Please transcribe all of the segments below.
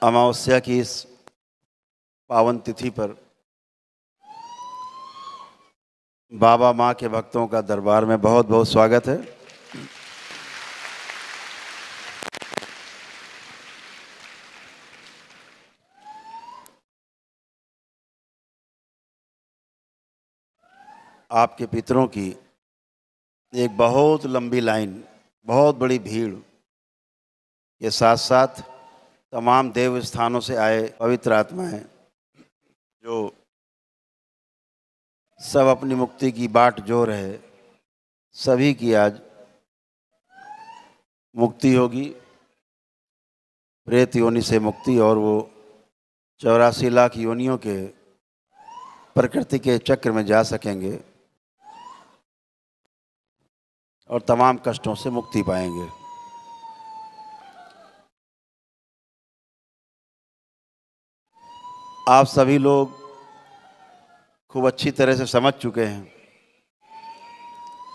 अमावस्या की इस पावन तिथि पर बाबा माँ के भक्तों का दरबार में बहुत बहुत स्वागत है। आपके पितरों की एक बहुत लंबी लाइन, बहुत बड़ी भीड़ के साथ साथ तमाम देव स्थानों से आए पवित्र आत्माएं जो सब अपनी मुक्ति की बाट जो रहे, सभी की आज मुक्ति होगी, प्रेत योनि से मुक्ति, और वो 84 लाख योनियों के प्रकृति के चक्र में जा सकेंगे और तमाम कष्टों से मुक्ति पाएंगे। आप सभी लोग खूब अच्छी तरह से समझ चुके हैं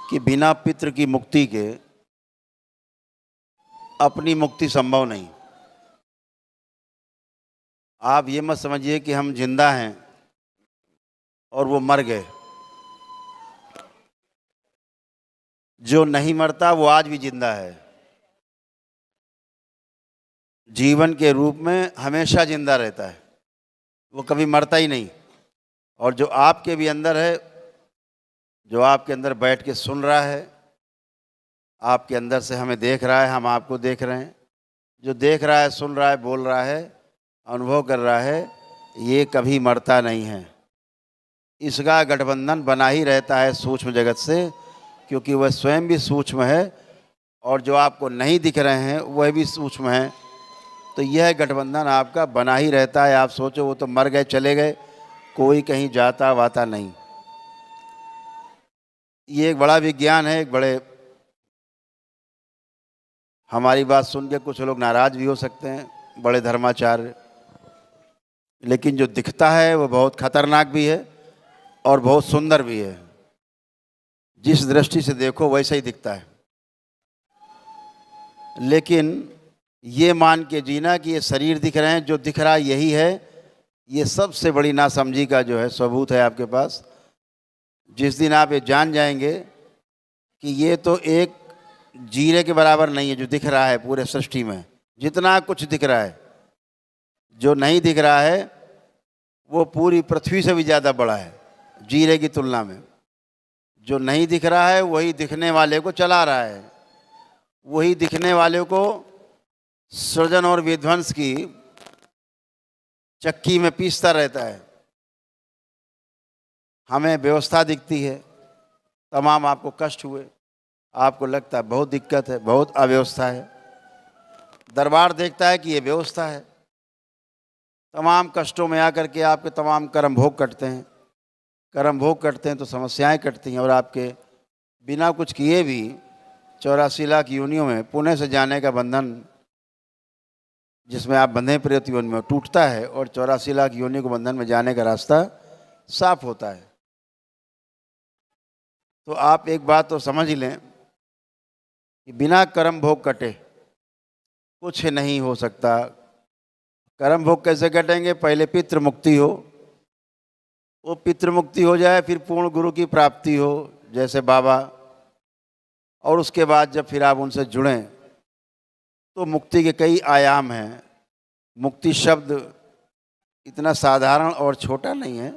कि बिना पितृ की मुक्ति के अपनी मुक्ति संभव नहीं। आप ये मत समझिए कि हम जिंदा हैं और वो मर गए। जो नहीं मरता वो आज भी जिंदा है, जीवन के रूप में हमेशा जिंदा रहता है, वो कभी मरता ही नहीं। और जो आपके भी अंदर है, जो आपके अंदर बैठ के सुन रहा है, आपके अंदर से हमें देख रहा है, हम आपको देख रहे हैं, जो देख रहा है, सुन रहा है, बोल रहा है, अनुभव कर रहा है, ये कभी मरता नहीं है। इसका गठबंधन बना ही रहता है सूक्ष्म जगत से, क्योंकि वह स्वयं भी सूक्ष्म है और जो आपको नहीं दिख रहे हैं वह भी सूक्ष्म हैं। तो यह गठबंधन आपका बना ही रहता है। आप सोचो वो तो मर गए, चले गए, कोई कहीं जाता वाता नहीं। ये एक बड़ा विज्ञान है। एक बड़े, हमारी बात सुन के कुछ लोग नाराज भी हो सकते हैं, बड़े धर्माचार्य, लेकिन जो दिखता है वो बहुत खतरनाक भी है और बहुत सुंदर भी है। जिस दृष्टि से देखो वैसा ही दिखता है। लेकिन ये मान के जीना कि ये शरीर दिख रहे हैं, जो दिख रहा है यही है, ये सबसे बड़ी नासमझी का जो है सबूत है आपके पास। जिस दिन आप ये जान जाएंगे कि ये तो एक जीरे के बराबर नहीं है जो दिख रहा है पूरे सृष्टि में। जितना कुछ दिख रहा है, जो नहीं दिख रहा है वो पूरी पृथ्वी से भी ज़्यादा बड़ा है जीरे की तुलना में। जो नहीं दिख रहा है वही दिखने वाले को चला रहा है, वही दिखने वाले को सृजन और विध्वंस की चक्की में पीसता रहता है। हमें व्यवस्था दिखती है, तमाम आपको कष्ट हुए, आपको लगता है बहुत दिक्कत है, बहुत अव्यवस्था है। दरबार देखता है कि ये व्यवस्था है। तमाम कष्टों में आकर के आपके तमाम कर्म भोग कटते हैं। कर्म भोग कटते हैं तो समस्याएं कटती हैं, और आपके बिना कुछ किए भी 84 लाख योनियों में पुण्य से जाने का बंधन, जिसमें आप बंधे प्रेत योनि में, टूटता है और 84 लाख योनि को बंधन में जाने का रास्ता साफ होता है। तो आप एक बात तो समझ ही लें कि बिना कर्म भोग कटे कुछ नहीं हो सकता। कर्म भोग कैसे कटेंगे? पहले पितृ मुक्ति हो, वो पितृ मुक्ति हो जाए, फिर पूर्ण गुरु की प्राप्ति हो जैसे बाबा, और उसके बाद जब फिर आप उनसे जुड़ें तो मुक्ति के कई आयाम हैं। मुक्ति शब्द इतना साधारण और छोटा नहीं है।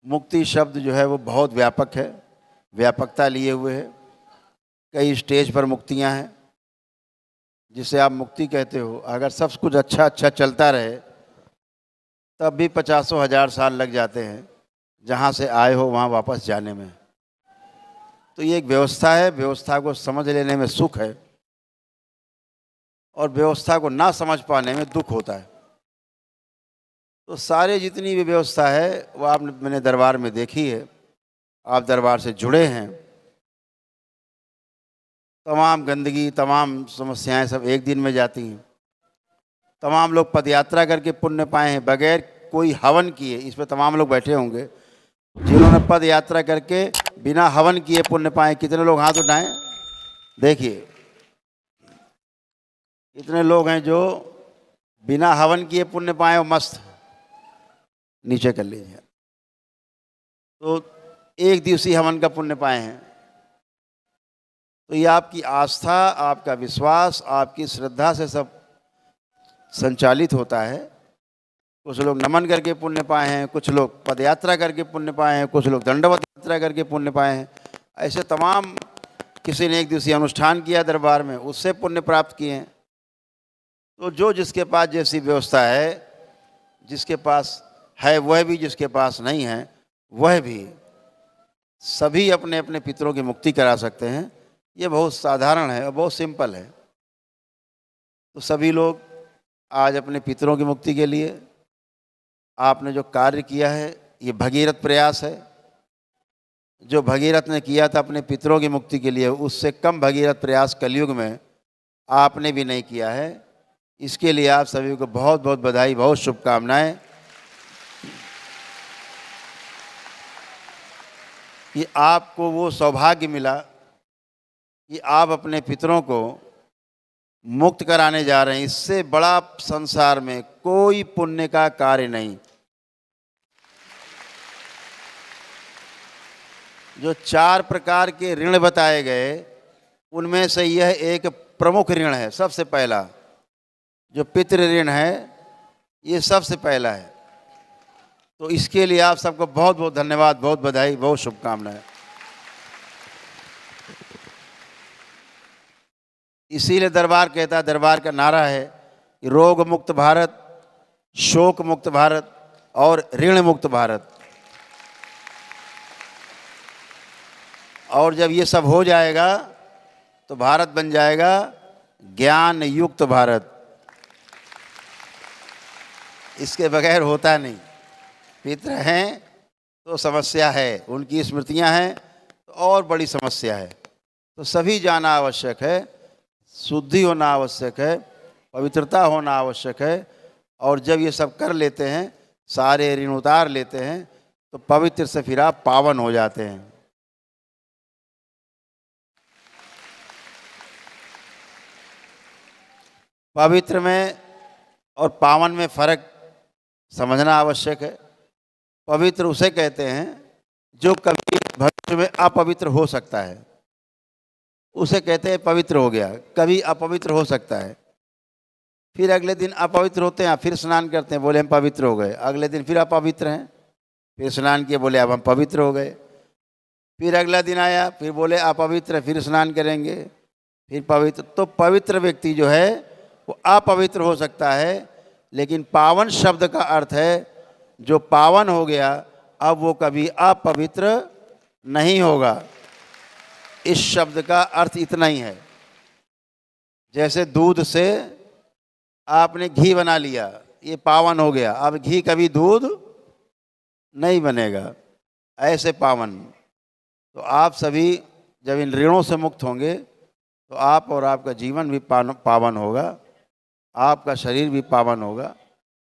मुक्ति शब्द जो है वो बहुत व्यापक है, व्यापकता लिए हुए है। कई स्टेज पर मुक्तियां हैं जिसे आप मुक्ति कहते हो। अगर सब कुछ अच्छा अच्छा चलता रहे तब भी 50,000 साल लग जाते हैं जहाँ से आए हो वहाँ वापस जाने में। तो ये एक व्यवस्था है, व्यवस्था को समझ लेने में सुख है और व्यवस्था को ना समझ पाने में दुख होता है। तो सारे जितनी भी व्यवस्था है वो आपने मैंने दरबार में देखी है। आप दरबार से जुड़े हैं, तमाम गंदगी, तमाम समस्याएं सब एक दिन में जाती हैं। तमाम लोग पदयात्रा करके पुण्य पाए हैं बगैर कोई हवन किए। इस पर तमाम लोग बैठे होंगे जिन्होंने पद यात्रा करके बिना हवन किए पुण्य पाए। कितने लोग हाथ उठाएं? देखिए, इतने लोग हैं जो बिना हवन किए पुण्य पाए वो मस्त नीचे कर लीजिए। तो एक दिवसीय हवन का पुण्य पाए हैं, तो ये आपकी आस्था, आपका विश्वास, आपकी श्रद्धा से सब संचालित होता है। कुछ लोग नमन करके पुण्य पाए हैं, कुछ लोग पदयात्रा करके पुण्य पाए हैं, कुछ लोग दंडवत यात्रा करके पुण्य पाए हैं। ऐसे तमाम, किसी ने एक दिवसीय अनुष्ठान किया दरबार में, उससे पुण्य प्राप्त किए हैं। तो जो जिसके पास जैसी व्यवस्था है, जिसके पास है वह भी, जिसके पास नहीं है वह भी, सभी अपने अपने पितरों की मुक्ति करा सकते हैं। ये बहुत साधारण है और बहुत सिंपल है। तो सभी लोग आज अपने पितरों की मुक्ति के लिए आपने जो कार्य किया है, ये भगीरथ प्रयास है। जो भगीरथ ने किया था अपने पितरों की मुक्ति के लिए, उससे कम भगीरथ प्रयास कलयुग में आपने भी नहीं किया है। इसके लिए आप सभी को बहुत बहुत बधाई, बहुत शुभकामनाएं। कि आपको वो सौभाग्य मिला कि आप अपने पितरों को मुक्त कराने जा रहे हैं। इससे बड़ा संसार में कोई पुण्य का कार्य नहीं। जो 4 प्रकार के ऋण बताए गए, उनमें से यह एक प्रमुख ऋण है। सबसे पहला जो पितृ ऋण है, ये सबसे पहला है। तो इसके लिए आप सबको बहुत बहुत धन्यवाद, बहुत बधाई, बहुत शुभकामनाएं। इसीलिए दरबार कहता है, दरबार का नारा है कि रोग मुक्त भारत, शोक मुक्त भारत और ऋण मुक्त भारत। और जब ये सब हो जाएगा तो भारत बन जाएगा ज्ञान युक्त भारत। इसके बगैर होता नहीं। पितृ हैं तो समस्या है, उनकी स्मृतियां हैं तो और बड़ी समस्या है। तो सभी जाना आवश्यक है, शुद्धि होना आवश्यक है, पवित्रता होना आवश्यक है। और जब ये सब कर लेते हैं, सारे ऋण उतार लेते हैं, तो पवित्र से फिर आप पावन हो जाते हैं। पवित्र में और पावन में फर्क समझना आवश्यक है। पवित्र उसे कहते हैं जो कभी भविष्य में अपवित्र हो सकता है, उसे कहते हैं पवित्र हो गया। कभी अपवित्र हो सकता है, फिर अगले दिन अपवित्र होते हैं, फिर स्नान करते हैं, बोले हम पवित्र हो गए। अगले दिन फिर अपवित्र हैं, फिर स्नान किए, बोले अब हम पवित्र हो गए। फिर अगला दिन आया, फिर बोले अपवित्र, फिर स्नान करेंगे, फिर पवित्र। तो पवित्र व्यक्ति जो है वो अपवित्र हो सकता है, लेकिन पावन शब्द का अर्थ है जो पावन हो गया अब वो कभी अपवित्र नहीं होगा। इस शब्द का अर्थ इतना ही है। जैसे दूध से आपने घी बना लिया, ये पावन हो गया, अब घी कभी दूध नहीं बनेगा, ऐसे पावन। तो आप सभी जब इन ऋणों से मुक्त होंगे तो आप और आपका जीवन भी पावन होगा, आपका शरीर भी पावन होगा।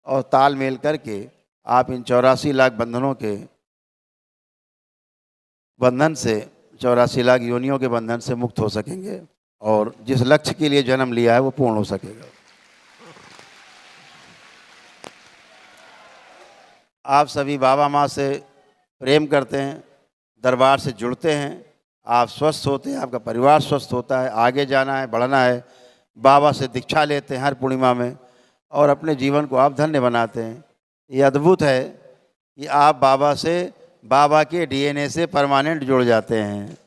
और तालमेल करके आप इन 84 लाख बंधनों के बंधन से, 84 लाख योनियों के बंधन से मुक्त हो सकेंगे और जिस लक्ष्य के लिए जन्म लिया है वो पूर्ण हो सकेगा। आप सभी बाबा माँ से प्रेम करते हैं, दरबार से जुड़ते हैं, आप स्वस्थ होते हैं, आपका परिवार स्वस्थ होता है, आगे जाना है, बढ़ना है। बाबा से दीक्षा लेते हैं हर पूर्णिमा में और अपने जीवन को आप धन्य बनाते हैं। ये अद्भुत है कि आप बाबा से, बाबा के डीएनए से परमानेंट जुड़ जाते हैं।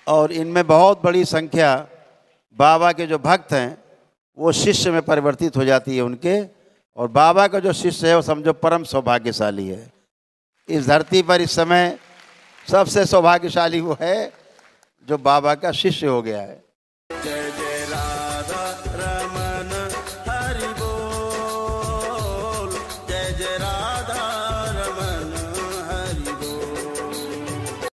और इनमें बहुत बड़ी संख्या बाबा के जो भक्त हैं वो शिष्य में परिवर्तित हो जाती है उनके। और बाबा का जो शिष्य है वो समझो परम सौभाग्यशाली है। इस धरती पर इस समय सबसे सौभाग्यशाली वो है जो बाबा का शिष्य हो गया है।